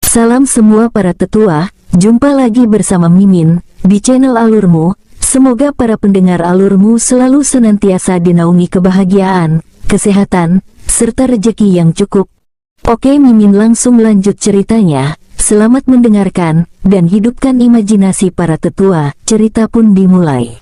Salam semua para tetua, jumpa lagi bersama Mimin, di channel Alurmu. Semoga para pendengar Alurmu selalu senantiasa dinaungi kebahagiaan, kesehatan, serta rejeki yang cukup. Oke, Mimin langsung lanjut ceritanya. Selamat mendengarkan, dan hidupkan imajinasi para tetua. Cerita pun dimulai.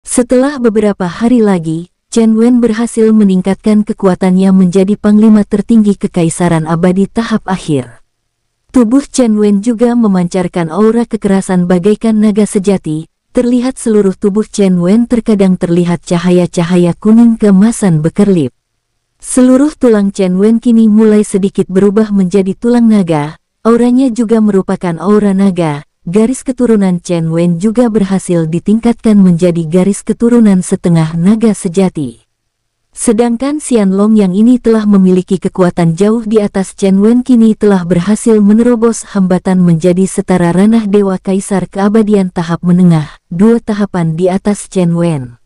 Setelah beberapa hari lagi, Chen Wen berhasil meningkatkan kekuatannya menjadi panglima tertinggi kekaisaran abadi tahap akhir. Tubuh Chen Wen juga memancarkan aura kekerasan bagaikan naga sejati. Terlihat seluruh tubuh Chen Wen terkadang terlihat cahaya-cahaya kuning keemasan berkerlip. Seluruh tulang Chen Wen kini mulai sedikit berubah menjadi tulang naga. Auranya juga merupakan aura naga. Garis keturunan Chen Wen juga berhasil ditingkatkan menjadi garis keturunan setengah naga sejati. Sedangkan Xianlong yang ini telah memiliki kekuatan jauh di atas Chen Wen kini telah berhasil menerobos hambatan menjadi setara ranah Dewa Kaisar Keabadian tahap menengah, 2 tahapan di atas Chen Wen.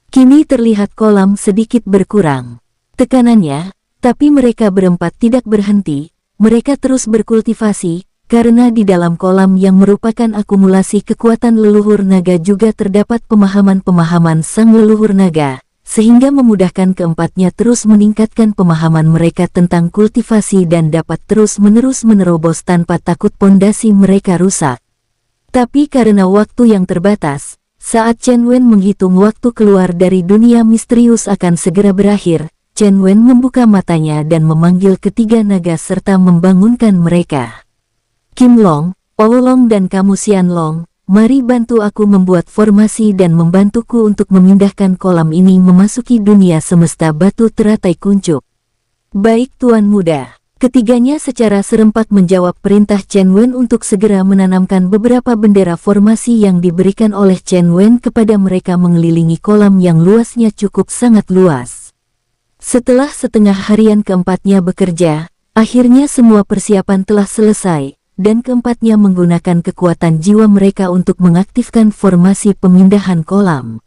Kini terlihat kolam sedikit berkurang tekanannya, tapi mereka berempat tidak berhenti, mereka terus berkultivasi. Karena di dalam kolam yang merupakan akumulasi kekuatan leluhur naga juga terdapat pemahaman-pemahaman sang leluhur naga, sehingga memudahkan keempatnya terus meningkatkan pemahaman mereka tentang kultivasi dan dapat terus-menerus menerobos tanpa takut pondasi mereka rusak. Tapi karena waktu yang terbatas, saat Chen Wen menghitung waktu keluar dari dunia misterius akan segera berakhir, Chen Wen membuka matanya dan memanggil ketiga naga serta membangunkan mereka. Kim Long, Oolong dan kamu Xianlong, mari bantu aku membuat formasi dan membantuku untuk memindahkan kolam ini memasuki dunia semesta batu teratai kuncup. Baik Tuan Muda. Ketiganya secara serempak menjawab perintah Chen Wen untuk segera menanamkan beberapa bendera formasi yang diberikan oleh Chen Wen kepada mereka mengelilingi kolam yang luasnya cukup sangat luas. Setelah setengah harian keempatnya bekerja, akhirnya semua persiapan telah selesai. Dan keempatnya menggunakan kekuatan jiwa mereka untuk mengaktifkan formasi pemindahan kolam.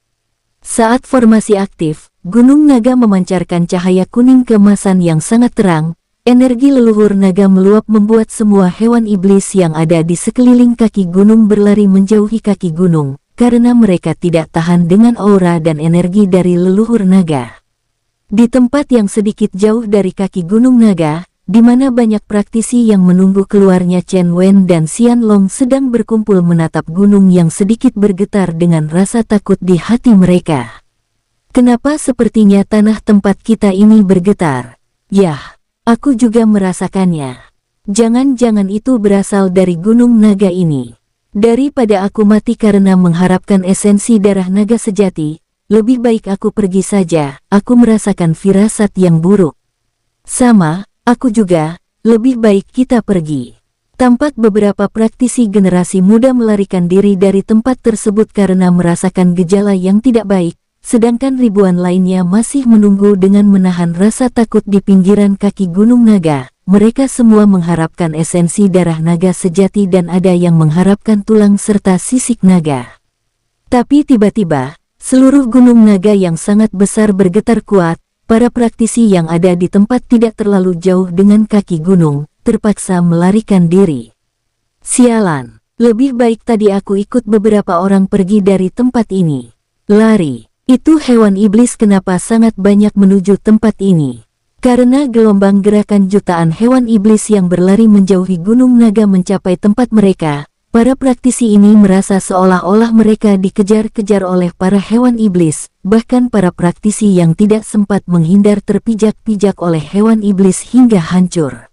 Saat formasi aktif, Gunung Naga memancarkan cahaya kuning keemasan yang sangat terang, energi leluhur naga meluap membuat semua hewan iblis yang ada di sekeliling kaki gunung berlari menjauhi kaki gunung, karena mereka tidak tahan dengan aura dan energi dari leluhur naga. Di tempat yang sedikit jauh dari kaki gunung naga, di mana banyak praktisi yang menunggu keluarnya Chen Wen dan Xianlong sedang berkumpul menatap gunung yang sedikit bergetar dengan rasa takut di hati mereka. Kenapa sepertinya tanah tempat kita ini bergetar? Yah, aku juga merasakannya. Jangan-jangan itu berasal dari gunung naga ini. Daripada aku mati karena mengharapkan esensi darah naga sejati, lebih baik aku pergi saja, aku merasakan firasat yang buruk. Sama. Aku juga, lebih baik kita pergi. Tampak beberapa praktisi generasi muda melarikan diri dari tempat tersebut karena merasakan gejala yang tidak baik, sedangkan ribuan lainnya masih menunggu dengan menahan rasa takut di pinggiran kaki gunung naga. Mereka semua mengharapkan esensi darah naga sejati dan ada yang mengharapkan tulang serta sisik naga. Tapi tiba-tiba, seluruh gunung naga yang sangat besar bergetar kuat. Para praktisi yang ada di tempat tidak terlalu jauh dengan kaki gunung, terpaksa melarikan diri. Sialan, lebih baik tadi aku ikut beberapa orang pergi dari tempat ini. Lari, itu hewan iblis kenapa sangat banyak menuju tempat ini? Karena gelombang gerakan jutaan hewan iblis yang berlari menjauhi gunung naga mencapai tempat mereka, para praktisi ini merasa seolah-olah mereka dikejar-kejar oleh para hewan iblis, bahkan para praktisi yang tidak sempat menghindar terpijak-pijak oleh hewan iblis hingga hancur.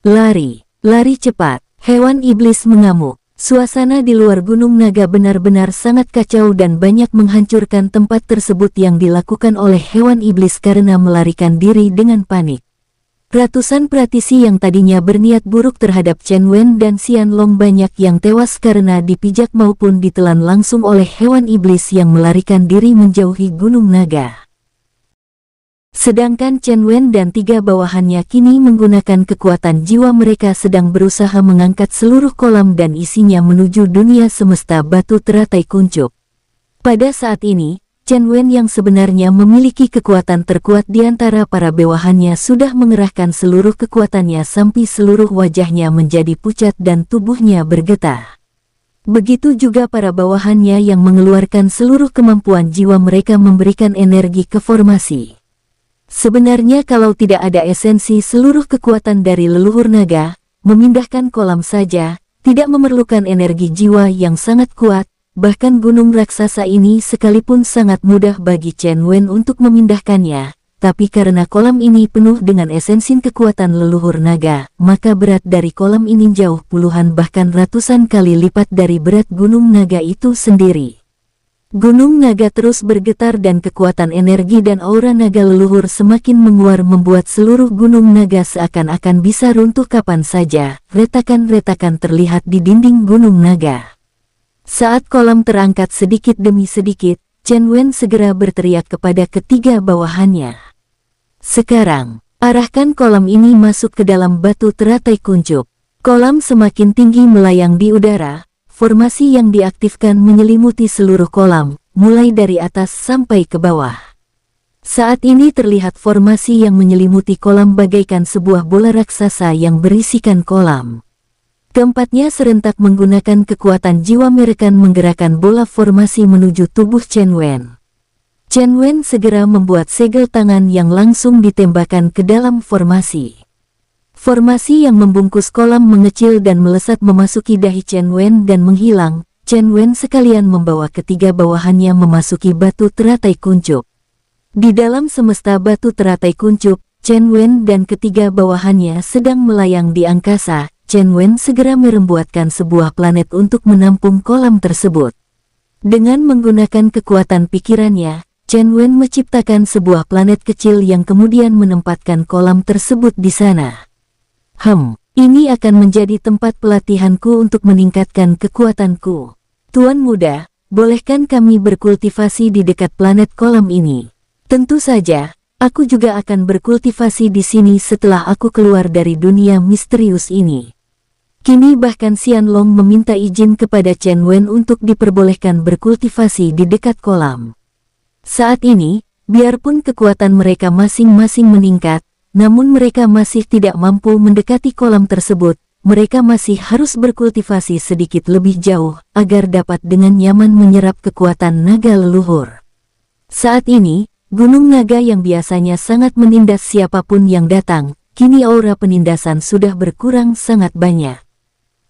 Lari, lari cepat, hewan iblis mengamuk. Suasana di luar gunung naga benar-benar sangat kacau dan banyak menghancurkan tempat tersebut yang dilakukan oleh hewan iblis karena melarikan diri dengan panik. Ratusan praktisi yang tadinya berniat buruk terhadap Chen Wen dan Xianlong banyak yang tewas karena dipijak maupun ditelan langsung oleh hewan iblis yang melarikan diri menjauhi gunung naga. Sedangkan Chen Wen dan 3 bawahannya kini menggunakan kekuatan jiwa mereka sedang berusaha mengangkat seluruh kolam dan isinya menuju dunia semesta batu teratai kuncup. Pada saat ini, Chen Wen yang sebenarnya memiliki kekuatan terkuat di antara para bawahannya sudah mengerahkan seluruh kekuatannya sampai seluruh wajahnya menjadi pucat dan tubuhnya bergetar. Begitu juga para bawahannya yang mengeluarkan seluruh kemampuan jiwa mereka memberikan energi ke formasi. Sebenarnya kalau tidak ada esensi seluruh kekuatan dari leluhur naga, memindahkan kolam saja, tidak memerlukan energi jiwa yang sangat kuat. Bahkan gunung raksasa ini sekalipun sangat mudah bagi Chen Wen untuk memindahkannya, tapi karena kolam ini penuh dengan esensi kekuatan leluhur naga, maka berat dari kolam ini jauh puluhan bahkan ratusan kali lipat dari berat gunung naga itu sendiri. Gunung naga terus bergetar dan kekuatan energi dan aura naga leluhur semakin menguar membuat seluruh gunung naga seakan-akan bisa runtuh kapan saja. Retakan-retakan terlihat di dinding gunung naga. Saat kolam terangkat sedikit demi sedikit, Chen Wen segera berteriak kepada ketiga bawahannya. Sekarang, arahkan kolam ini masuk ke dalam batu teratai kuncup. Kolam semakin tinggi melayang di udara, formasi yang diaktifkan menyelimuti seluruh kolam, mulai dari atas sampai ke bawah. Saat ini terlihat formasi yang menyelimuti kolam bagaikan sebuah bola raksasa yang berisikan kolam. Keempatnya serentak menggunakan kekuatan jiwa mereka menggerakkan bola formasi menuju tubuh Chen Wen. Chen Wen segera membuat segel tangan yang langsung ditembakkan ke dalam formasi. Formasi yang membungkus kolam mengecil dan melesat memasuki dahi Chen Wen dan menghilang. Chen Wen sekalian membawa ketiga bawahannya memasuki batu teratai kuncup. Di dalam semesta batu teratai kuncup, Chen Wen dan ketiga bawahannya sedang melayang di angkasa. Chen Wen segera merembuatkan sebuah planet untuk menampung kolam tersebut. Dengan menggunakan kekuatan pikirannya, Chen Wen menciptakan sebuah planet kecil yang kemudian menempatkan kolam tersebut di sana. Ini akan menjadi tempat pelatihanku untuk meningkatkan kekuatanku. Tuan muda, bolehkan kami berkultivasi di dekat planet kolam ini? Tentu saja, aku juga akan berkultivasi di sini setelah aku keluar dari dunia misterius ini. Kini bahkan Xianlong meminta izin kepada Chen Wen untuk diperbolehkan berkultivasi di dekat kolam. Saat ini, biarpun kekuatan mereka masing-masing meningkat, namun mereka masih tidak mampu mendekati kolam tersebut. Mereka masih harus berkultivasi sedikit lebih jauh agar dapat dengan nyaman menyerap kekuatan naga leluhur. Saat ini, Gunung Naga yang biasanya sangat menindas siapapun yang datang, kini aura penindasan sudah berkurang sangat banyak.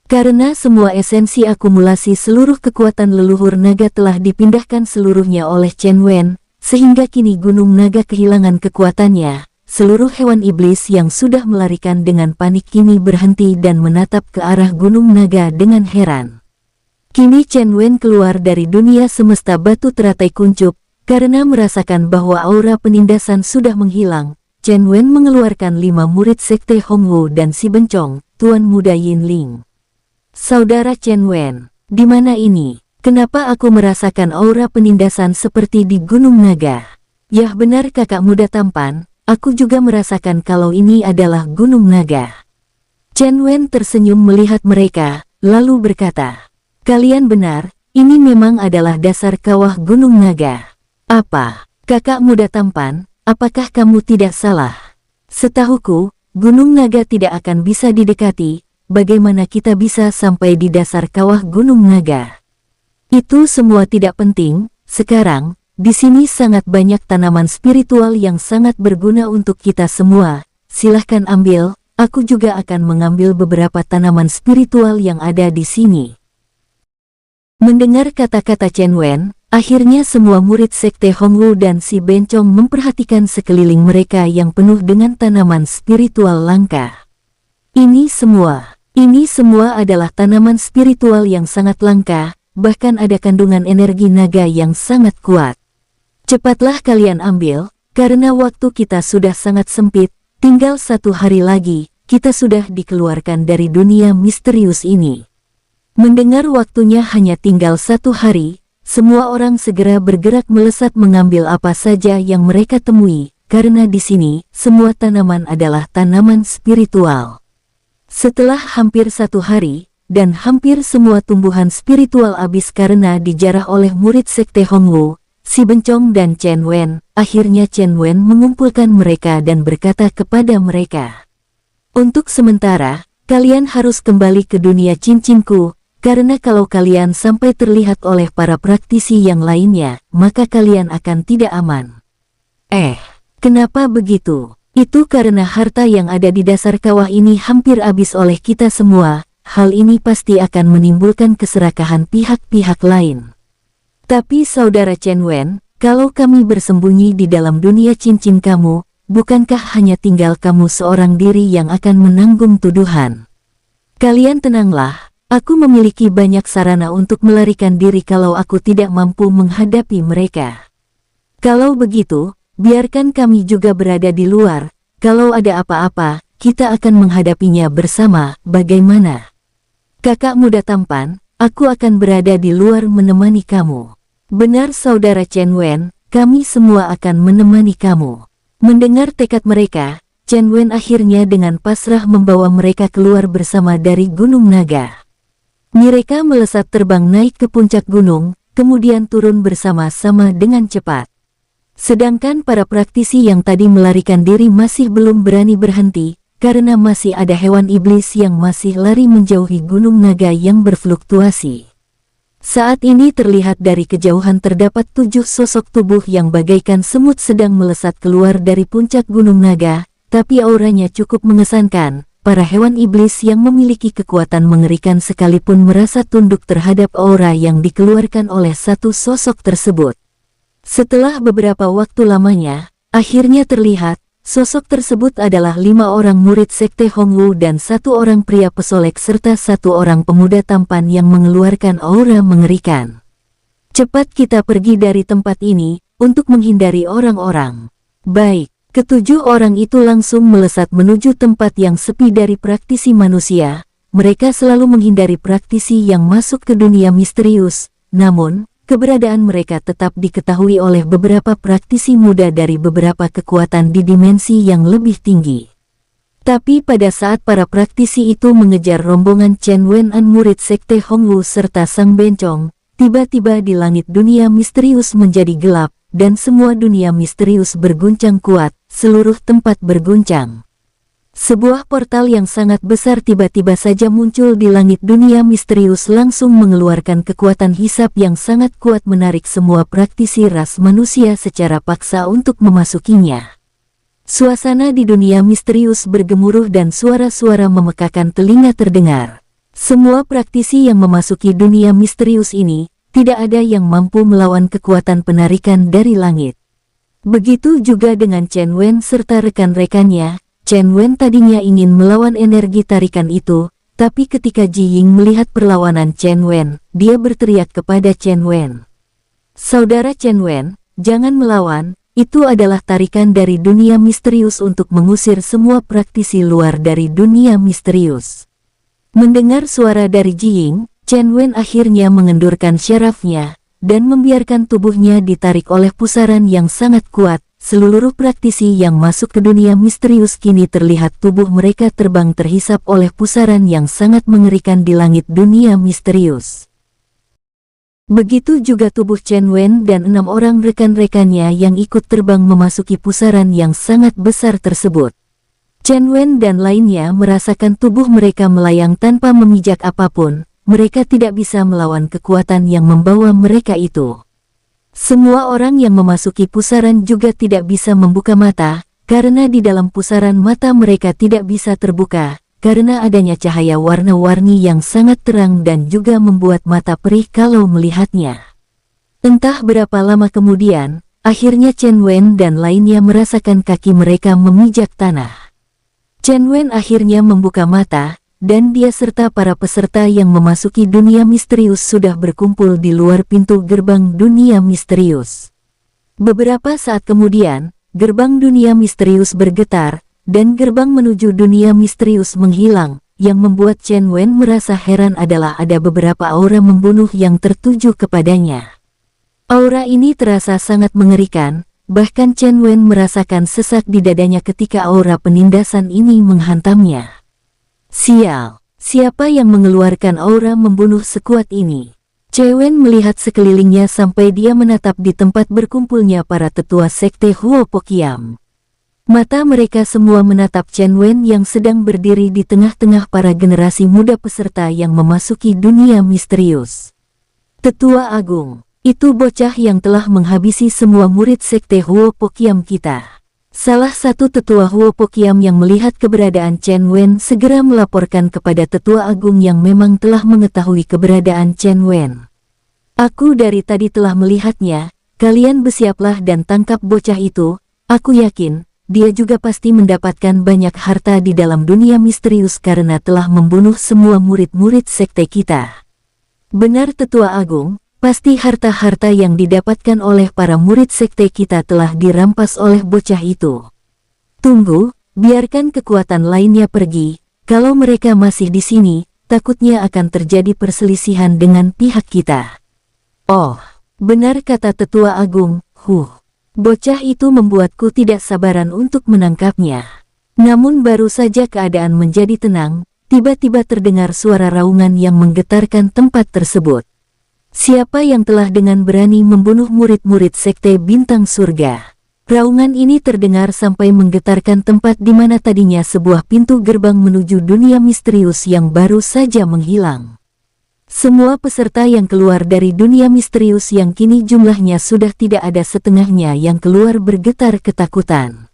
Karena semua esensi akumulasi seluruh kekuatan leluhur naga telah dipindahkan seluruhnya oleh Chen Wen, sehingga kini Gunung Naga kehilangan kekuatannya. Seluruh hewan iblis yang sudah melarikan dengan panik kini berhenti dan menatap ke arah Gunung Naga dengan heran. Kini Chen Wen keluar dari dunia semesta batu teratai kuncup, karena merasakan bahwa aura penindasan sudah menghilang. Chen Wen mengeluarkan 5 murid sekte Hongwu dan si Bencong, Tuan Muda Yin Ling. Saudara Chen Wen, di mana ini? Kenapa aku merasakan aura penindasan seperti di Gunung Naga? Yah benar kakak muda tampan, aku juga merasakan kalau ini adalah Gunung Naga. Chen Wen tersenyum melihat mereka, lalu berkata, kalian benar, ini memang adalah dasar kawah Gunung Naga. Apa? Kakak muda tampan, apakah kamu tidak salah? Setahuku, Gunung Naga tidak akan bisa didekati. Bagaimana kita bisa sampai di dasar kawah Gunung Naga? Itu semua tidak penting. Sekarang, di sini sangat banyak tanaman spiritual yang sangat berguna untuk kita semua. Silahkan ambil, aku juga akan mengambil beberapa tanaman spiritual yang ada di sini. Mendengar kata-kata Chen Wen, akhirnya semua murid sekte Hongwu dan si Bencong memperhatikan sekeliling mereka yang penuh dengan tanaman spiritual langka. Ini semua adalah tanaman spiritual yang sangat langka, bahkan ada kandungan energi naga yang sangat kuat. Cepatlah kalian ambil, karena waktu kita sudah sangat sempit, tinggal 1 hari lagi, kita sudah dikeluarkan dari dunia misterius ini. Mendengar waktunya hanya tinggal 1 hari, semua orang segera bergerak melesat mengambil apa saja yang mereka temui, karena di sini, semua tanaman adalah tanaman spiritual. Setelah hampir 1 hari, dan hampir semua tumbuhan spiritual habis karena dijarah oleh murid sekte Hongwu, Si Bencong dan Chen Wen. Akhirnya Chen Wen mengumpulkan mereka dan berkata kepada mereka, "Untuk sementara, kalian harus kembali ke dunia cincinku, karena kalau kalian sampai terlihat oleh para praktisi yang lainnya, maka kalian akan tidak aman." Kenapa begitu? Itu karena harta yang ada di dasar kawah ini hampir habis oleh kita semua. Hal ini pasti akan menimbulkan keserakahan pihak-pihak lain. Tapi saudara Chen Wen, kalau kami bersembunyi di dalam dunia cincin kamu, bukankah hanya tinggal kamu seorang diri yang akan menanggung tuduhan? Kalian tenanglah, aku memiliki banyak sarana untuk melarikan diri kalau aku tidak mampu menghadapi mereka. Kalau begitu, biarkan kami juga berada di luar. Kalau ada apa-apa, kita akan menghadapinya bersama. Bagaimana? Kakak muda tampan, aku akan berada di luar menemani kamu. Benar saudara Chen Wen, kami semua akan menemani kamu. Mendengar tekad mereka, Chen Wen akhirnya dengan pasrah membawa mereka keluar bersama dari Gunung Naga. Mereka melesat terbang naik ke puncak gunung, kemudian turun bersama-sama dengan cepat. Sedangkan para praktisi yang tadi melarikan diri masih belum berani berhenti, karena masih ada hewan iblis yang masih lari menjauhi Gunung Naga yang berfluktuasi. Saat ini terlihat dari kejauhan terdapat 7 sosok tubuh yang bagaikan semut sedang melesat keluar dari puncak Gunung Naga, tapi auranya cukup mengesankan. Para hewan iblis yang memiliki kekuatan mengerikan sekalipun merasa tunduk terhadap aura yang dikeluarkan oleh satu sosok tersebut. Setelah beberapa waktu lamanya, akhirnya terlihat, sosok tersebut adalah 5 orang murid sekte Hongwu dan 1 orang pria pesolek serta 1 orang pemuda tampan yang mengeluarkan aura mengerikan. Cepat kita pergi dari tempat ini, untuk menghindari orang-orang. Baik, ke-7 orang itu langsung melesat menuju tempat yang sepi dari praktisi manusia. Mereka selalu menghindari praktisi yang masuk ke dunia misterius, namun, keberadaan mereka tetap diketahui oleh beberapa praktisi muda dari beberapa kekuatan di dimensi yang lebih tinggi. Tapi pada saat para praktisi itu mengejar rombongan Chen Wen an murid sekte Hongwu serta Sang Bencong, tiba-tiba di langit dunia misterius menjadi gelap, dan semua dunia misterius berguncang kuat, seluruh tempat berguncang. Sebuah portal yang sangat besar tiba-tiba saja muncul di langit dunia misterius langsung mengeluarkan kekuatan hisap yang sangat kuat menarik semua praktisi ras manusia secara paksa untuk memasukinya. Suasana di dunia misterius bergemuruh dan suara-suara memekakan telinga terdengar. Semua praktisi yang memasuki dunia misterius ini, tidak ada yang mampu melawan kekuatan penarikan dari langit. Begitu juga dengan Chen Wen serta rekan-rekannya. Chen Wen tadinya ingin melawan energi tarikan itu, tapi ketika Ji Ying melihat perlawanan Chen Wen, dia berteriak kepada Chen Wen. "Saudara Chen Wen, jangan melawan, itu adalah tarikan dari dunia misterius untuk mengusir semua praktisi luar dari dunia misterius." Mendengar suara dari Ji Ying, Chen Wen akhirnya mengendurkan syarafnya, dan membiarkan tubuhnya ditarik oleh pusaran yang sangat kuat. Seluruh praktisi yang masuk ke dunia misterius kini terlihat tubuh mereka terbang terhisap oleh pusaran yang sangat mengerikan di langit dunia misterius. Begitu juga tubuh Chen Wen dan 6 orang rekan-rekannya yang ikut terbang memasuki pusaran yang sangat besar tersebut. Chen Wen dan lainnya merasakan tubuh mereka melayang tanpa memijak apapun, mereka tidak bisa melawan kekuatan yang membawa mereka itu. Semua orang yang memasuki pusaran juga tidak bisa membuka mata, karena di dalam pusaran mata mereka tidak bisa terbuka, karena adanya cahaya warna-warni yang sangat terang dan juga membuat mata perih kalau melihatnya. Entah berapa lama kemudian, akhirnya Chen Wen dan lainnya merasakan kaki mereka memijak tanah. Chen Wen akhirnya membuka mata, dan dia serta para peserta yang memasuki dunia misterius sudah berkumpul di luar pintu gerbang dunia misterius. Beberapa saat kemudian, gerbang dunia misterius bergetar, dan gerbang menuju dunia misterius menghilang. Yang membuat Chen Wen merasa heran adalah ada beberapa aura membunuh yang tertuju kepadanya. Aura ini terasa sangat mengerikan, bahkan Chen Wen merasakan sesak di dadanya ketika aura penindasan ini menghantamnya. Sial, siapa yang mengeluarkan aura membunuh sekuat ini? Chen melihat sekelilingnya sampai dia menatap di tempat berkumpulnya para tetua sekte Huopokiam. Mata mereka semua menatap Chen Wen yang sedang berdiri di tengah-tengah para generasi muda peserta yang memasuki dunia misterius. Tetua Agung, itu bocah yang telah menghabisi semua murid sekte Huopokiam kita. Salah satu tetua Huopokiam yang melihat keberadaan Chen Wen segera melaporkan kepada tetua agung yang memang telah mengetahui keberadaan Chen Wen. Aku dari tadi telah melihatnya, kalian bersiaplah dan tangkap bocah itu, aku yakin, dia juga pasti mendapatkan banyak harta di dalam dunia misterius karena telah membunuh semua murid-murid sekte kita. Benar tetua agung. Pasti harta-harta yang didapatkan oleh para murid sekte kita telah dirampas oleh bocah itu. Tunggu, biarkan kekuatan lainnya pergi. Kalau mereka masih di sini, takutnya akan terjadi perselisihan dengan pihak kita. Oh, benar kata tetua agung, bocah itu membuatku tidak sabaran untuk menangkapnya. Namun baru saja keadaan menjadi tenang, tiba-tiba terdengar suara raungan yang menggetarkan tempat tersebut. Siapa yang telah dengan berani membunuh murid-murid sekte bintang surga? Raungan ini terdengar sampai menggetarkan tempat di mana tadinya sebuah pintu gerbang menuju dunia misterius yang baru saja menghilang. Semua peserta yang keluar dari dunia misterius yang kini jumlahnya sudah tidak ada setengahnya yang keluar bergetar ketakutan.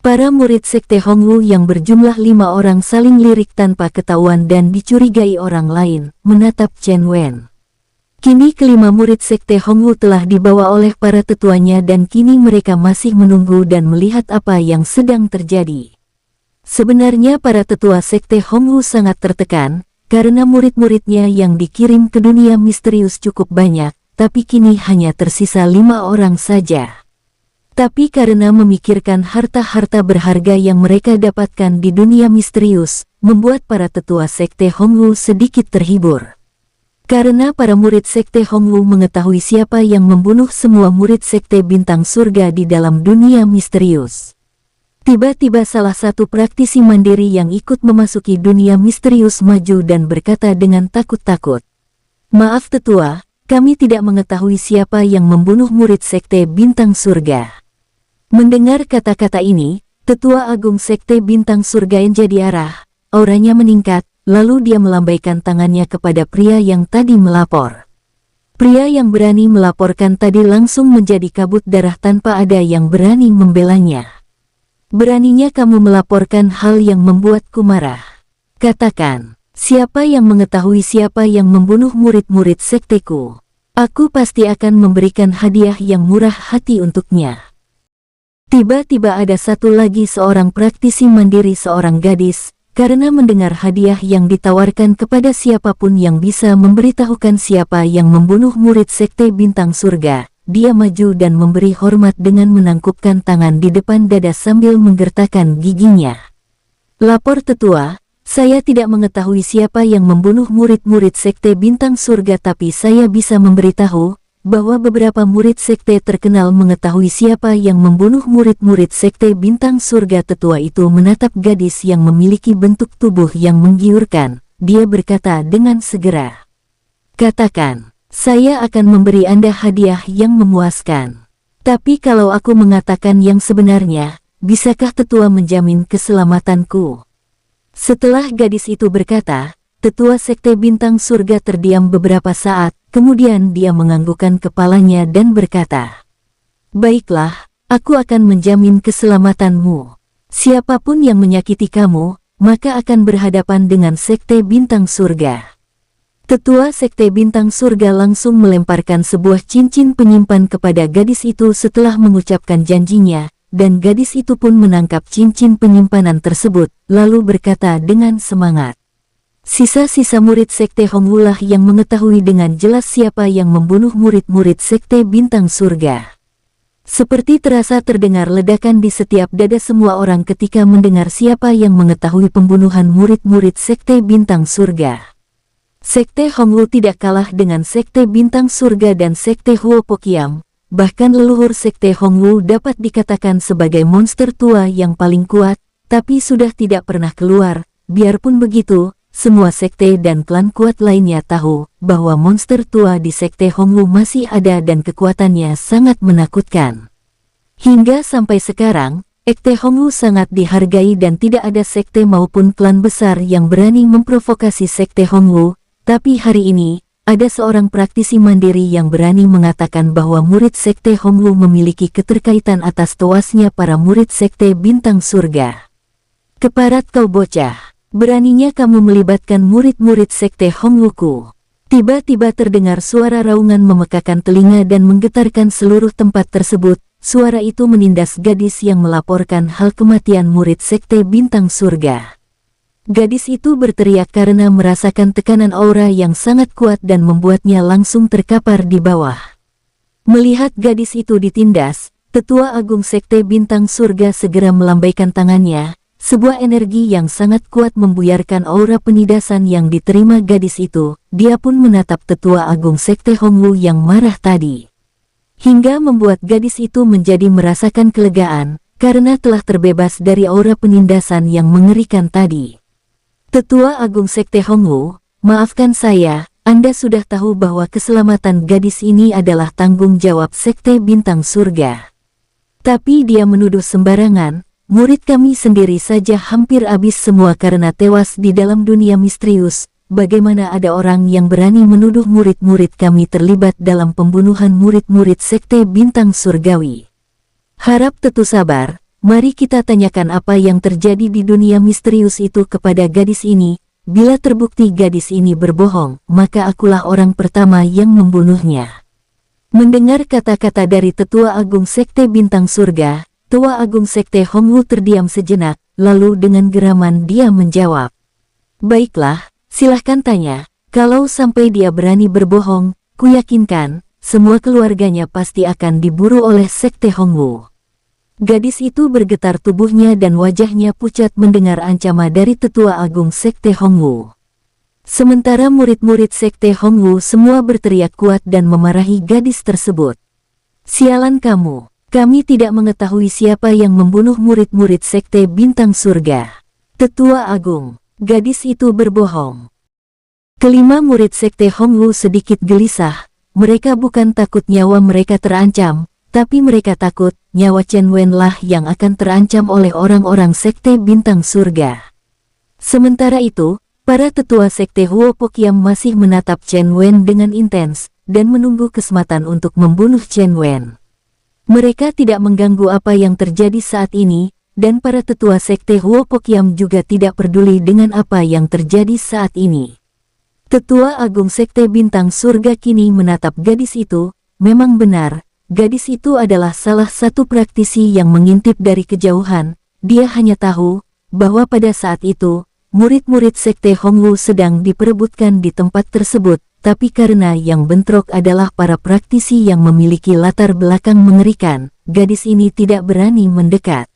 Para murid sekte Hongwu yang berjumlah 5 orang saling lirik tanpa ketahuan dan dicurigai orang lain, menatap Chen Wen. Kini kelima murid sekte Hongwu telah dibawa oleh para tetuanya dan kini mereka masih menunggu dan melihat apa yang sedang terjadi. Sebenarnya para tetua sekte Hongwu sangat tertekan, karena murid-muridnya yang dikirim ke dunia misterius cukup banyak, tapi kini hanya tersisa 5 orang saja. Tapi karena memikirkan harta-harta berharga yang mereka dapatkan di dunia misterius, membuat para tetua sekte Hongwu sedikit terhibur. Karena para murid sekte Hongwu mengetahui siapa yang membunuh semua murid sekte bintang surga di dalam dunia misterius. Tiba-tiba salah satu praktisi mandiri yang ikut memasuki dunia misterius maju dan berkata dengan takut-takut, "Maaf tetua, kami tidak mengetahui siapa yang membunuh murid sekte bintang surga." Mendengar kata-kata ini, tetua agung sekte bintang surga yang jadi arah, auranya meningkat. Lalu dia melambaikan tangannya kepada pria yang tadi melapor. Pria yang berani melaporkan tadi langsung menjadi kabut darah tanpa ada yang berani membelanya. Beraninya kamu melaporkan hal yang membuatku marah. Katakan, siapa yang mengetahui siapa yang membunuh murid-murid sekteku? Aku pasti akan memberikan hadiah yang murah hati untuknya. Tiba-tiba ada satu lagi seorang praktisi mandiri seorang gadis. Karena mendengar hadiah yang ditawarkan kepada siapapun yang bisa memberitahukan siapa yang membunuh murid sekte bintang surga, dia maju dan memberi hormat dengan menangkupkan tangan di depan dada sambil menggertakkan giginya. Lapor tetua, saya tidak mengetahui siapa yang membunuh murid-murid sekte bintang surga tapi saya bisa memberitahu bahwa beberapa murid sekte terkenal mengetahui siapa yang membunuh murid-murid sekte bintang surga. Tetua itu menatap gadis yang memiliki bentuk tubuh yang menggiurkan. Dia berkata dengan segera, "Katakan, saya akan memberi Anda hadiah yang memuaskan. Tapi kalau aku mengatakan yang sebenarnya, bisakah tetua menjamin keselamatanku?" Setelah gadis itu berkata, tetua sekte bintang surga terdiam beberapa saat. Kemudian dia menganggukkan kepalanya dan berkata, "Baiklah, aku akan menjamin keselamatanmu. Siapapun yang menyakiti kamu, maka akan berhadapan dengan sekte bintang surga." Tetua sekte bintang surga langsung melemparkan sebuah cincin penyimpan kepada gadis itu setelah mengucapkan janjinya, dan gadis itu pun menangkap cincin penyimpanan tersebut, lalu berkata dengan semangat, "Sisa-sisa murid sekte Hongwu lah yang mengetahui dengan jelas siapa yang membunuh murid-murid sekte bintang surga." Seperti terasa terdengar ledakan di setiap dada semua orang ketika mendengar siapa yang mengetahui pembunuhan murid-murid sekte bintang surga. Sekte Hongwu tidak kalah dengan sekte bintang surga dan sekte Huopokiam, bahkan leluhur sekte Hongwu dapat dikatakan sebagai monster tua yang paling kuat, tapi sudah tidak pernah keluar. Biarpun begitu, semua sekte dan klan kuat lainnya tahu bahwa monster tua di sekte Hongwu masih ada dan kekuatannya sangat menakutkan. Hingga sampai sekarang, sekte Hongwu sangat dihargai dan tidak ada sekte maupun klan besar yang berani memprovokasi sekte Hongwu, tapi hari ini, ada seorang praktisi mandiri yang berani mengatakan bahwa murid sekte Hongwu memiliki keterkaitan atas tewasnya para murid sekte bintang surga. Keparat kau bocah! Beraninya kamu melibatkan murid-murid sekte Hongwu-ku. Tiba-tiba terdengar suara raungan memekakan telinga dan menggetarkan seluruh tempat tersebut. Suara itu menindas gadis yang melaporkan hal kematian murid sekte bintang surga. Gadis itu berteriak karena merasakan tekanan aura yang sangat kuat dan membuatnya langsung terkapar di bawah. Melihat gadis itu ditindas, Tetua Agung Sekte Bintang Surga segera melambaikan tangannya. Sebuah energi yang sangat kuat membuyarkan aura penindasan yang diterima gadis itu. Dia pun menatap Tetua Agung Sekte Hongwu yang marah tadi. Hingga membuat gadis itu menjadi merasakan kelegaan, karena telah terbebas dari aura penindasan yang mengerikan tadi. Tetua Agung Sekte Hongwu, maafkan saya, Anda sudah tahu bahwa keselamatan gadis ini adalah tanggung jawab Sekte Bintang Surga. Tapi dia menuduh sembarangan. Murid kami sendiri saja hampir habis semua karena tewas di dalam dunia misterius. Bagaimana ada orang yang berani menuduh murid-murid kami terlibat dalam pembunuhan murid-murid Sekte Bintang Surgawi? Harap Tetu sabar, mari kita tanyakan apa yang terjadi di dunia misterius itu kepada gadis ini. Bila terbukti gadis ini berbohong, maka akulah orang pertama yang membunuhnya. Mendengar kata-kata dari Tetua Agung Sekte Bintang Surga, Tua Agung Sekte Hongwu terdiam sejenak, lalu dengan geraman dia menjawab. Baiklah, silahkan tanya, kalau sampai dia berani berbohong, kuyakinkan, semua keluarganya pasti akan diburu oleh Sekte Hongwu. Gadis itu bergetar tubuhnya dan wajahnya pucat mendengar ancaman dari Tetua Agung Sekte Hongwu. Sementara murid-murid Sekte Hongwu semua berteriak kuat dan memarahi gadis tersebut. Sialan kamu! Kami tidak mengetahui siapa yang membunuh murid-murid Sekte Bintang Surga. Tetua Agung, gadis itu berbohong. Kelima murid Sekte Hongwu sedikit gelisah. Mereka bukan takut nyawa mereka terancam, tapi mereka takut nyawa Chen Wen lah yang akan terancam oleh orang-orang Sekte Bintang Surga. Sementara itu, para tetua Sekte Huo Pokiam masih menatap Chen Wen dengan intens, dan menunggu kesempatan untuk membunuh Chen Wen. Mereka tidak mengganggu apa yang terjadi saat ini, dan para tetua Sekte Huo Pokiam juga tidak peduli dengan apa yang terjadi saat ini. Tetua Agung Sekte Bintang Surga kini menatap gadis itu. Memang benar, gadis itu adalah salah satu praktisi yang mengintip dari kejauhan. Dia hanya tahu bahwa pada saat itu, murid-murid Sekte Hongwu sedang diperebutkan di tempat tersebut. Tapi karena yang bentrok adalah para praktisi yang memiliki latar belakang mengerikan, gadis ini tidak berani mendekat.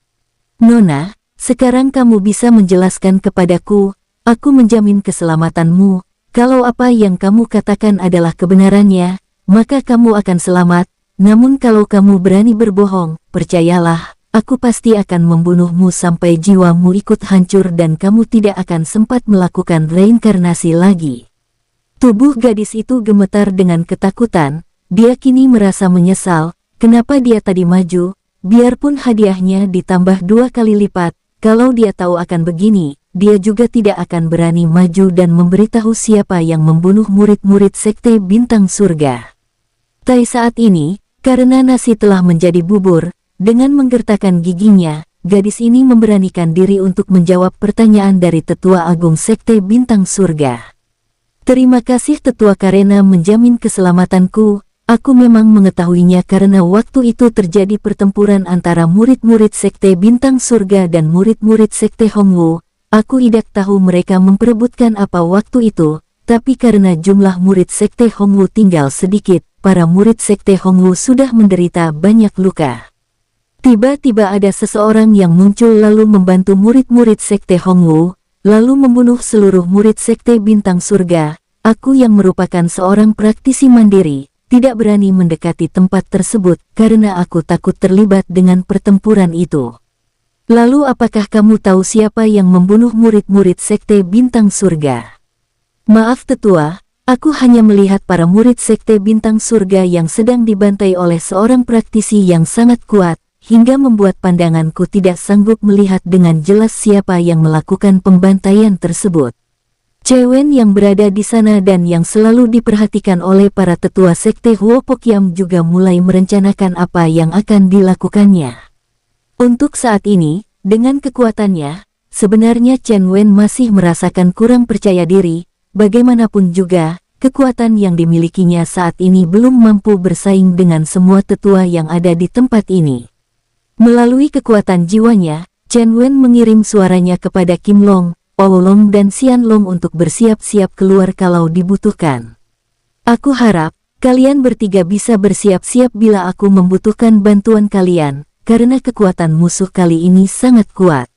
Nona, sekarang kamu bisa menjelaskan kepadaku, aku menjamin keselamatanmu. Kalau apa yang kamu katakan adalah kebenarannya, maka kamu akan selamat. Namun kalau kamu berani berbohong, percayalah, aku pasti akan membunuhmu sampai jiwamu ikut hancur dan kamu tidak akan sempat melakukan reinkarnasi lagi. Tubuh gadis itu gemetar dengan ketakutan. Dia kini merasa menyesal, kenapa dia tadi maju, biarpun hadiahnya ditambah 2 kali lipat. Kalau dia tahu akan begini, dia juga tidak akan berani maju dan memberitahu siapa yang membunuh murid-murid Sekte Bintang Surga. Tai saat ini, karena nasi telah menjadi bubur, dengan menggertakkan giginya, gadis ini memberanikan diri untuk menjawab pertanyaan dari Tetua Agung Sekte Bintang Surga. Terima kasih Tetua karena menjamin keselamatanku. Aku memang mengetahuinya karena waktu itu terjadi pertempuran antara murid-murid Sekte Bintang Surga dan murid-murid Sekte Hongwu. Aku tidak tahu mereka memperebutkan apa waktu itu, tapi karena jumlah murid Sekte Hongwu tinggal sedikit, para murid Sekte Hongwu sudah menderita banyak luka. Tiba-tiba ada seseorang yang muncul lalu membantu murid-murid Sekte Hongwu, lalu membunuh seluruh murid Sekte Bintang Surga. Aku yang merupakan seorang praktisi mandiri, tidak berani mendekati tempat tersebut karena aku takut terlibat dengan pertempuran itu. Lalu apakah kamu tahu siapa yang membunuh murid-murid Sekte Bintang Surga? Maaf tetua, aku hanya melihat para murid Sekte Bintang Surga yang sedang dibantai oleh seorang praktisi yang sangat kuat, hingga membuat pandanganku tidak sanggup melihat dengan jelas siapa yang melakukan pembantaian tersebut. Chen yang berada di sana dan yang selalu diperhatikan oleh para tetua Sekte Huopokiam juga mulai merencanakan apa yang akan dilakukannya. Untuk saat ini, dengan kekuatannya, sebenarnya Chen Wen masih merasakan kurang percaya diri. Bagaimanapun juga, kekuatan yang dimilikinya saat ini belum mampu bersaing dengan semua tetua yang ada di tempat ini. Melalui kekuatan jiwanya, Chen Wen mengirim suaranya kepada Kim Long, Pao Long dan Xian Long untuk bersiap-siap keluar kalau dibutuhkan. Aku harap, kalian bertiga bisa bersiap-siap bila aku membutuhkan bantuan kalian, karena kekuatan musuh kali ini sangat kuat.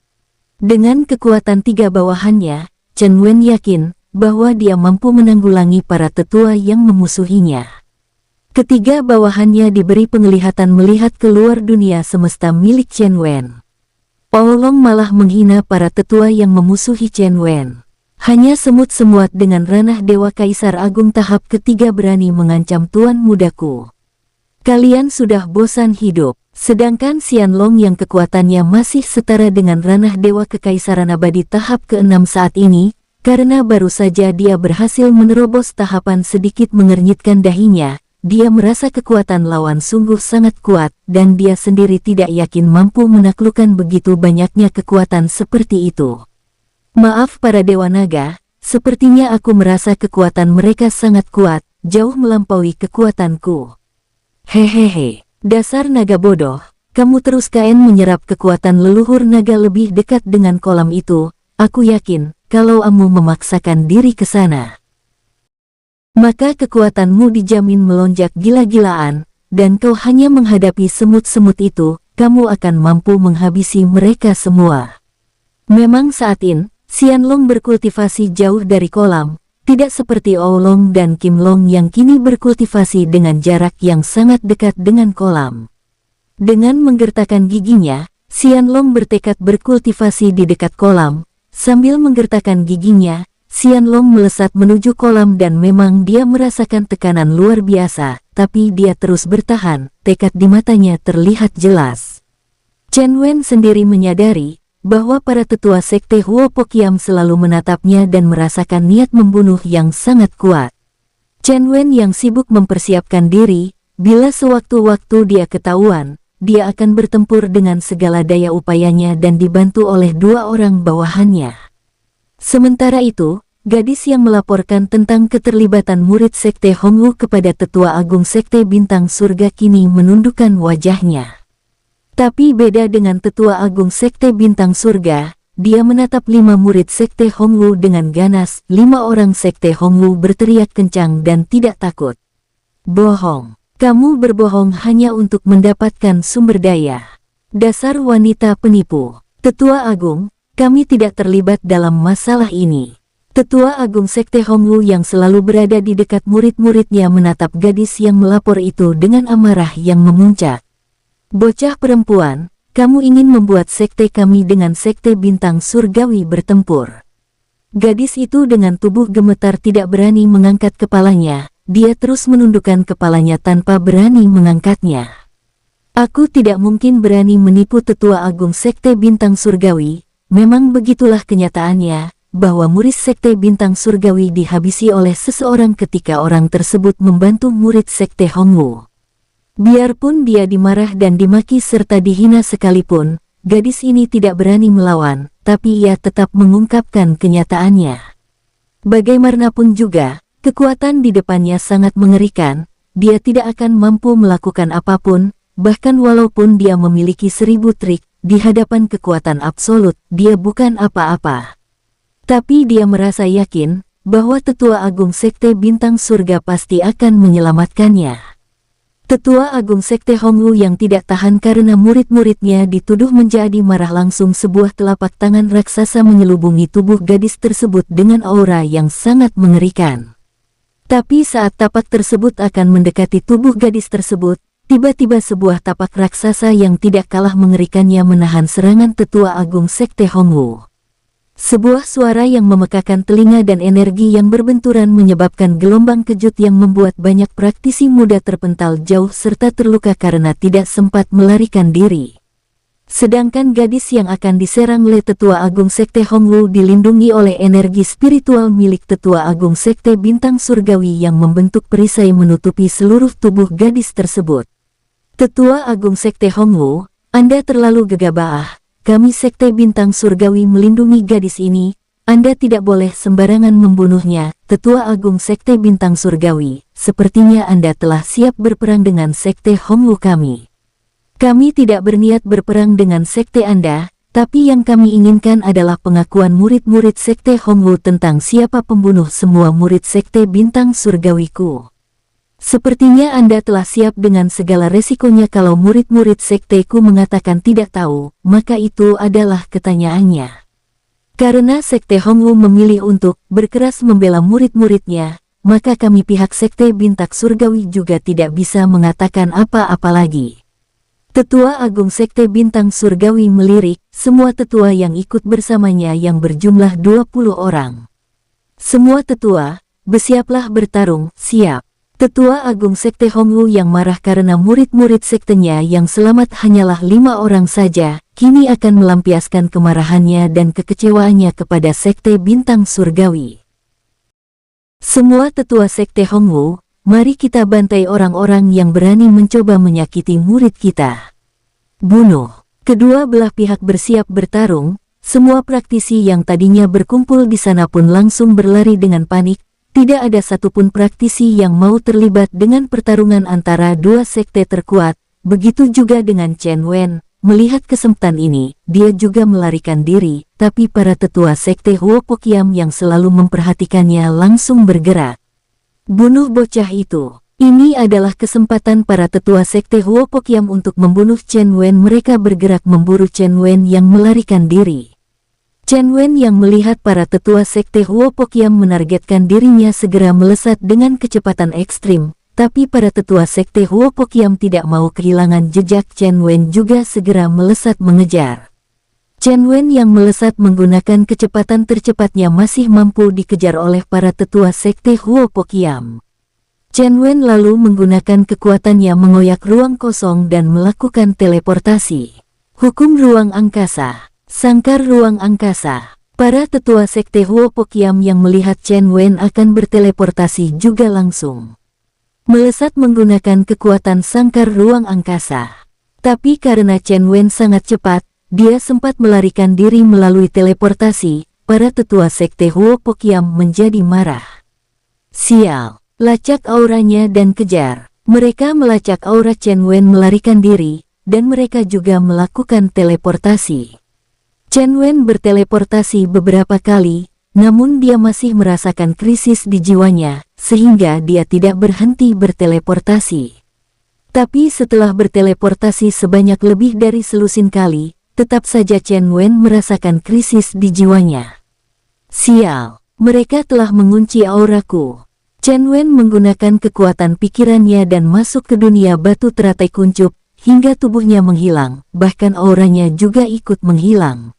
Dengan kekuatan tiga bawahannya, Chen Wen yakin bahwa dia mampu menanggulangi para tetua yang memusuhinya. Ketiga bawahannya diberi penglihatan melihat keluar dunia semesta milik Chen Wen. Pao Long malah menghina para tetua yang memusuhi Chen Wen. Hanya semut-semut dengan ranah Dewa Kaisar Agung tahap ketiga berani mengancam tuan mudaku. Kalian sudah bosan hidup, sedangkan Xian Long yang kekuatannya masih setara dengan ranah Dewa Kekaisaran Abadi tahap ke-6 saat ini, karena baru saja dia berhasil menerobos tahapan sedikit mengernyitkan dahinya, dia merasa kekuatan lawan sungguh sangat kuat, dan dia sendiri tidak yakin mampu menaklukkan begitu banyaknya kekuatan seperti itu. Maaf para Dewa Naga, sepertinya aku merasa kekuatan mereka sangat kuat, jauh melampaui kekuatanku. Hehehe, dasar naga bodoh, kamu terus menyerap kekuatan leluhur naga lebih dekat dengan kolam itu, aku yakin, kalau kamu memaksakan diri ke sana, maka kekuatanmu dijamin melonjak gila-gilaan, dan kau hanya menghadapi semut-semut itu, kamu akan mampu menghabisi mereka semua. Memang saat ini, Xian Long berkultivasi jauh dari kolam, tidak seperti Ao Long dan Kim Long yang kini berkultivasi dengan jarak yang sangat dekat dengan kolam. Dengan menggertakkan giginya, Xian Long bertekad berkultivasi di dekat kolam. Sambil menggertakkan giginya, Xian Long melesat menuju kolam dan memang dia merasakan tekanan luar biasa, tapi dia terus bertahan, tekad di matanya terlihat jelas. Chen Wen sendiri menyadari bahwa para tetua Sekte Huopokiam selalu menatapnya dan merasakan niat membunuh yang sangat kuat. Chen Wen yang sibuk mempersiapkan diri, bila sewaktu-waktu dia ketahuan, dia akan bertempur dengan segala daya upayanya dan dibantu oleh dua orang bawahannya. Sementara itu, gadis yang melaporkan tentang keterlibatan murid Sekte Hongwu kepada Tetua Agung Sekte Bintang Surga kini menundukkan wajahnya. Tapi beda dengan Tetua Agung Sekte Bintang Surga, dia menatap 5 murid Sekte Hongwu dengan ganas. 5 orang Sekte Hongwu berteriak kencang dan tidak takut. Bohong, kamu berbohong hanya untuk mendapatkan sumber daya. Dasar wanita penipu. Tetua Agung, kami tidak terlibat dalam masalah ini. Tetua Agung Sekte Hongwu yang selalu berada di dekat murid-muridnya menatap gadis yang melapor itu dengan amarah yang memuncak. Bocah perempuan, kamu ingin membuat sekte kami dengan Sekte Bintang Surgawi bertempur. Gadis itu dengan tubuh gemetar tidak berani mengangkat kepalanya, dia terus menundukkan kepalanya tanpa berani mengangkatnya. Aku tidak mungkin berani menipu Tetua Agung Sekte Bintang Surgawi, memang begitulah kenyataannya, bahwa murid Sekte Bintang Surgawi dihabisi oleh seseorang ketika orang tersebut membantu murid Sekte Hongwu. Biarpun dia dimarah dan dimaki serta dihina sekalipun, gadis ini tidak berani melawan, tapi ia tetap mengungkapkan kenyataannya. Bagaimanapun juga, kekuatan di depannya sangat mengerikan, dia tidak akan mampu melakukan apapun, bahkan walaupun dia memiliki 1000 trik, di hadapan kekuatan absolut, dia bukan apa-apa. Tapi dia merasa yakin, bahwa Tetua Agung Sekte Bintang Surga pasti akan menyelamatkannya. Tetua Agung Sekte Hongwu yang tidak tahan karena murid-muridnya dituduh menjadi marah langsung sebuah telapak tangan raksasa menyelubungi tubuh gadis tersebut dengan aura yang sangat mengerikan. Tapi saat tapak tersebut akan mendekati tubuh gadis tersebut, tiba-tiba sebuah tapak raksasa yang tidak kalah mengerikannya menahan serangan Tetua Agung Sekte Hongwu. Sebuah suara yang memekakan telinga dan energi yang berbenturan menyebabkan gelombang kejut yang membuat banyak praktisi muda terpental jauh serta terluka karena tidak sempat melarikan diri. Sedangkan gadis yang akan diserang oleh Tetua Agung Sekte Hongwu dilindungi oleh energi spiritual milik Tetua Agung Sekte Bintang Surgawi yang membentuk perisai menutupi seluruh tubuh gadis tersebut. Tetua Agung Sekte Hongwu, Anda terlalu gegabah. Kami Sekte Bintang Surgawi melindungi gadis ini, Anda tidak boleh sembarangan membunuhnya. Tetua Agung Sekte Bintang Surgawi, sepertinya Anda telah siap berperang dengan Sekte Hongwu kami. Kami tidak berniat berperang dengan Sekte Anda, tapi yang kami inginkan adalah pengakuan murid-murid Sekte Hongwu tentang siapa pembunuh semua murid Sekte Bintang Surgawiku. Sepertinya Anda telah siap dengan segala resikonya kalau murid-murid sekteku mengatakan tidak tahu, maka itu adalah ketanyaannya. Karena Sekte Hongwu memilih untuk berkeras membela murid-muridnya, maka kami pihak Sekte Bintang Surgawi juga tidak bisa mengatakan apa-apa lagi. Tetua Agung Sekte Bintang Surgawi melirik semua tetua yang ikut bersamanya yang berjumlah 20 orang. Semua tetua, bersiaplah bertarung, siap. Tetua Agung Sekte Hongwu yang marah karena murid-murid sektenya yang selamat hanyalah 5 orang saja, kini akan melampiaskan kemarahannya dan kekecewaannya kepada Sekte Bintang Surgawi. Semua tetua Sekte Hongwu, mari kita bantai orang-orang yang berani mencoba menyakiti murid kita. Bunuh. Kedua belah pihak bersiap bertarung, semua praktisi yang tadinya berkumpul di sana pun langsung berlari dengan panik. Tidak ada satupun praktisi yang mau terlibat dengan pertarungan antara dua sekte terkuat, begitu juga dengan Chen Wen. Melihat kesempatan ini, dia juga melarikan diri, tapi para tetua sekte Huo Pokiam yang selalu memperhatikannya langsung bergerak. Bunuh bocah itu. Ini adalah kesempatan para tetua sekte Huo Pokiam untuk membunuh Chen Wen. Mereka bergerak memburu Chen Wen yang melarikan diri. Chen Wen yang melihat para tetua sekte Huo Pokiam menargetkan dirinya segera melesat dengan kecepatan ekstrim, tapi para tetua sekte Huo Pokiam tidak mau kehilangan jejak. Chen Wen juga segera melesat mengejar. Chen Wen yang melesat menggunakan kecepatan tercepatnya masih mampu dikejar oleh para tetua sekte Huo Pokiam. Chen Wen lalu menggunakan kekuatannya mengoyak ruang kosong dan melakukan teleportasi. Hukum ruang angkasa. Sangkar ruang angkasa. Para tetua sekte Huo Pokiam yang melihat Chen Wen akan berteleportasi juga langsung melesat menggunakan kekuatan sangkar ruang angkasa. Tapi karena Chen Wen sangat cepat, dia sempat melarikan diri melalui teleportasi. Para tetua sekte Huo Pokiam menjadi marah. Sial, lacak auranya dan kejar. Mereka melacak aura Chen Wen melarikan diri, dan mereka juga melakukan teleportasi. Chen Wen berteleportasi beberapa kali, namun dia masih merasakan krisis di jiwanya, sehingga dia tidak berhenti berteleportasi. Tapi setelah berteleportasi sebanyak lebih dari selusin kali, tetap saja Chen Wen merasakan krisis di jiwanya. Sial, mereka telah mengunci auraku. Chen Wen menggunakan kekuatan pikirannya dan masuk ke dunia batu teratai kuncup, hingga tubuhnya menghilang, bahkan auranya juga ikut menghilang.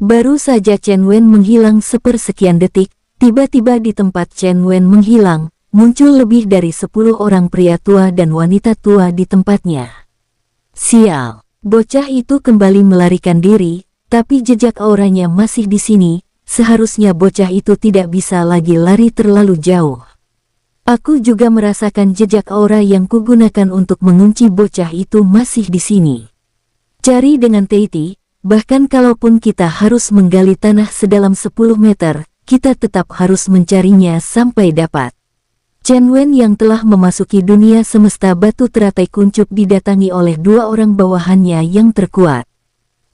Baru saja Chen Wen menghilang sepersekian detik, tiba-tiba di tempat Chen Wen menghilang, muncul lebih dari 10 orang pria tua dan wanita tua di tempatnya. Sial, bocah itu kembali melarikan diri, tapi jejak auranya masih di sini, seharusnya bocah itu tidak bisa lagi lari terlalu jauh. Aku juga merasakan jejak aura yang kugunakan untuk mengunci bocah itu masih di sini. Cari dengan teliti. Bahkan kalaupun kita harus menggali tanah sedalam 10 meter, kita tetap harus mencarinya sampai dapat. Chen Wen yang telah memasuki dunia semesta batu teratai kuncup didatangi oleh 2 orang bawahannya yang terkuat.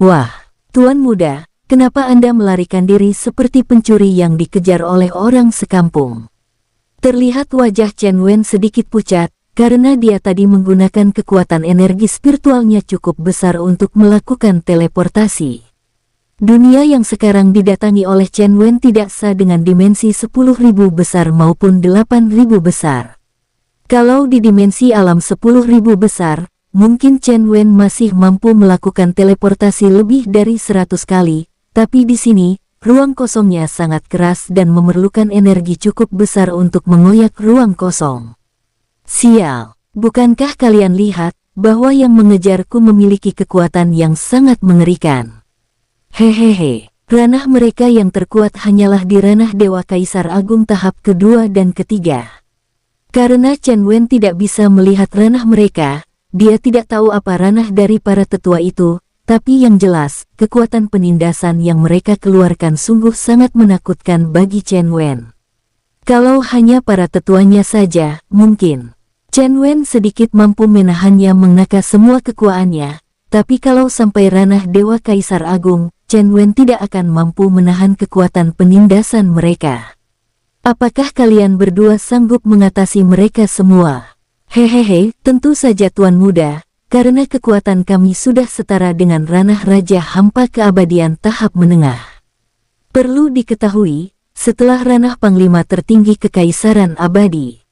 Wah, Tuan Muda, kenapa Anda melarikan diri seperti pencuri yang dikejar oleh orang sekampung? Terlihat wajah Chen Wen sedikit pucat, karena dia tadi menggunakan kekuatan energi spiritualnya cukup besar untuk melakukan teleportasi. Dunia yang sekarang didatangi oleh Chen Wen tidak sah dengan dimensi 10.000 besar maupun 8.000 besar. Kalau di dimensi alam 10.000 besar, mungkin Chen Wen masih mampu melakukan teleportasi lebih dari 100 kali, tapi di sini, ruang kosongnya sangat keras dan memerlukan energi cukup besar untuk mengoyak ruang kosong. Sial, bukankah kalian lihat bahwa yang mengejarku memiliki kekuatan yang sangat mengerikan? Hehehe, ranah mereka yang terkuat hanyalah di ranah Dewa Kaisar Agung tahap kedua dan ketiga. Karena Chen Wen tidak bisa melihat ranah mereka, dia tidak tahu apa ranah dari para tetua itu, tapi yang jelas, kekuatan penindasan yang mereka keluarkan sungguh sangat menakutkan bagi Chen Wen. Kalau hanya para tetuanya saja, mungkin Chen Wen sedikit mampu menahannya mengnaka semua kekuatannya, tapi kalau sampai ranah Dewa Kaisar Agung, Chen Wen tidak akan mampu menahan kekuatan penindasan mereka. Apakah kalian berdua sanggup mengatasi mereka semua? Hehehe, tentu saja Tuan Muda, karena kekuatan kami sudah setara dengan ranah Raja Hampa Keabadian tahap menengah. Perlu diketahui, setelah ranah Panglima tertinggi Kekaisaran Abadi.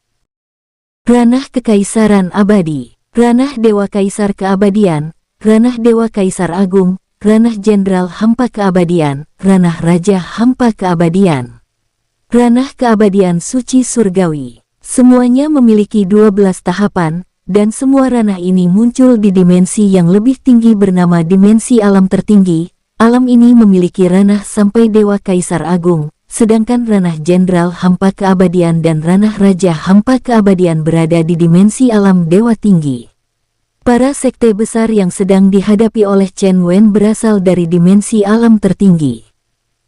Ranah Kekaisaran Abadi, ranah Dewa Kaisar Keabadian, ranah Dewa Kaisar Agung, ranah Jenderal Hampa Keabadian, ranah Raja Hampa Keabadian. Ranah keabadian suci surgawi. Semuanya memiliki 12 tahapan, dan semua ranah ini muncul di dimensi yang lebih tinggi bernama dimensi alam tertinggi. Alam ini memiliki ranah sampai Dewa Kaisar Agung, sedangkan ranah Jenderal Hampa Keabadian dan ranah Raja Hampa Keabadian berada di dimensi alam Dewa Tinggi. Para sekte besar yang sedang dihadapi oleh Chen Wen berasal dari dimensi alam tertinggi.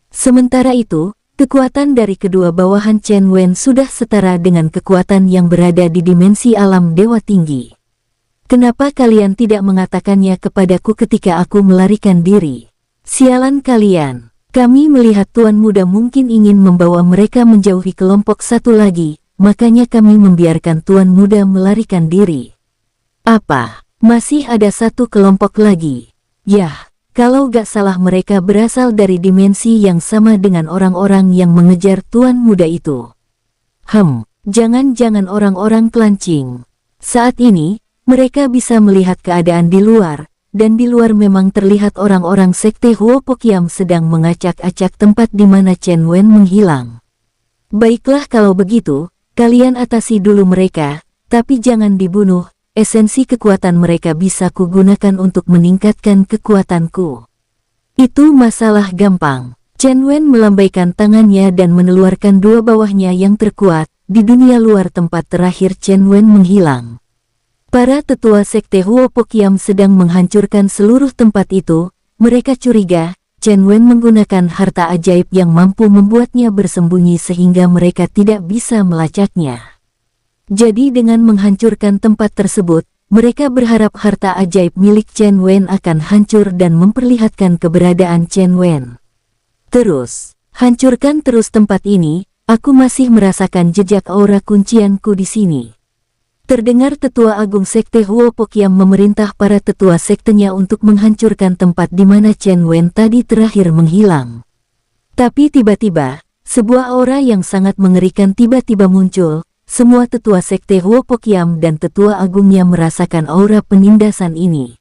Sementara itu, kekuatan dari kedua bawahan Chen Wen sudah setara dengan kekuatan yang berada di dimensi alam Dewa Tinggi. Kenapa kalian tidak mengatakannya kepadaku ketika aku melarikan diri? Sialan kalian, kami melihat Tuan Muda mungkin ingin membawa mereka menjauhi kelompok satu lagi, makanya kami membiarkan Tuan Muda melarikan diri. Apa? Masih ada satu kelompok lagi? Yah. Kalau gak salah mereka berasal dari dimensi yang sama dengan orang-orang yang mengejar Tuan Muda itu. Jangan-jangan orang-orang Kelancing. Saat ini, mereka bisa melihat keadaan di luar, dan di luar memang terlihat orang-orang sekte Huopokiam sedang mengacak-acak tempat di mana Chen Wen menghilang. Baiklah kalau begitu, kalian atasi dulu mereka, tapi jangan dibunuh. Esensi kekuatan mereka bisa kugunakan untuk meningkatkan kekuatanku. Itu masalah gampang. Chen Wen melambaikan tangannya dan mengeluarkan dua bawahnya yang terkuat. Di dunia luar tempat terakhir Chen Wen menghilang. Para tetua sekte Huopokiam sedang menghancurkan seluruh tempat itu. Mereka curiga, Chen Wen menggunakan harta ajaib yang mampu membuatnya bersembunyi sehingga mereka tidak bisa melacaknya. Jadi dengan menghancurkan tempat tersebut, mereka berharap harta ajaib milik Chen Wen akan hancur dan memperlihatkan keberadaan Chen Wen. Terus, hancurkan terus tempat ini, aku masih merasakan jejak aura kuncianku di sini. Terdengar tetua agung sekte Huopokiam memerintah para tetua sektenya untuk menghancurkan tempat di mana Chen Wen tadi terakhir menghilang. Tapi tiba-tiba, sebuah aura yang sangat mengerikan tiba-tiba muncul. Semua tetua sekte Huopokiam dan tetua agungnya merasakan aura penindasan ini.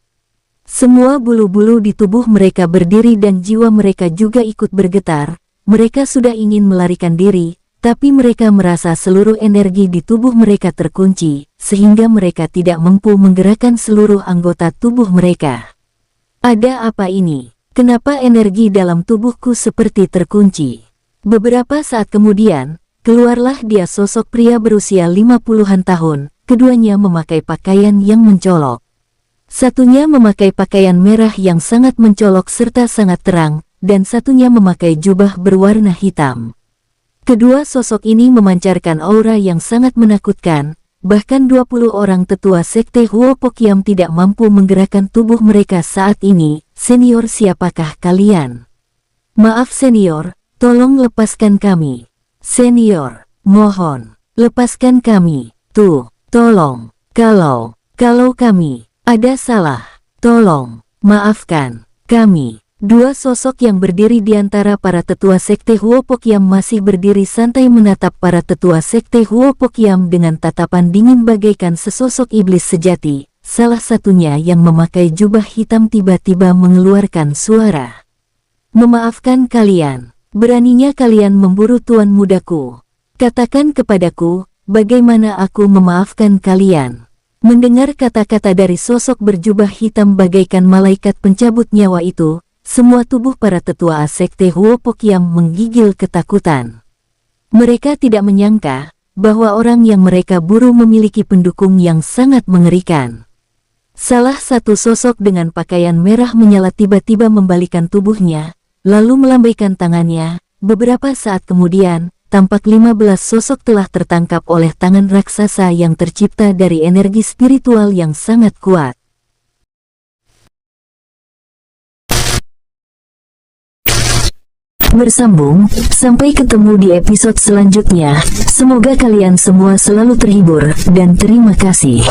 Semua bulu-bulu di tubuh mereka berdiri dan jiwa mereka juga ikut bergetar. Mereka sudah ingin melarikan diri, tapi mereka merasa seluruh energi di tubuh mereka terkunci, sehingga mereka tidak mampu menggerakkan seluruh anggota tubuh mereka. Ada apa ini? Kenapa energi dalam tubuhku seperti terkunci? Beberapa saat kemudian, keluarlah dia sosok pria berusia 50-an tahun, keduanya memakai pakaian yang mencolok. Satunya memakai pakaian merah yang sangat mencolok serta sangat terang, dan satunya memakai jubah berwarna hitam. Kedua sosok ini memancarkan aura yang sangat menakutkan, bahkan 20 orang tetua sekte Huopokiam tidak mampu menggerakkan tubuh mereka saat ini. Senior, siapakah kalian? Maaf senior, tolong lepaskan kami. Senior, mohon, lepaskan kami. Tuh, tolong. Kalau kami ada salah, tolong, maafkan kami. Dua sosok yang berdiri di antara para tetua sekte Huopokyam masih berdiri santai menatap para tetua sekte Huopokyam dengan tatapan dingin bagaikan sesosok iblis sejati. Salah satunya yang memakai jubah hitam tiba-tiba mengeluarkan suara. "Memaafkan kalian. Beraninya kalian memburu tuan mudaku. Katakan kepadaku, bagaimana aku memaafkan kalian?" Mendengar kata-kata dari sosok berjubah hitam bagaikan malaikat pencabut nyawa itu, semua tubuh para tetua sekte Huopokyam menggigil ketakutan. Mereka tidak menyangka bahwa orang yang mereka buru memiliki pendukung yang sangat mengerikan. Salah satu sosok dengan pakaian merah menyala tiba-tiba membalikan tubuhnya, lalu melambaikan tangannya. Beberapa saat kemudian, tampak 15 sosok telah tertangkap oleh tangan raksasa yang tercipta dari energi spiritual yang sangat kuat. Bersambung, sampai ketemu di episode selanjutnya. Semoga kalian semua selalu terhibur, dan terima kasih.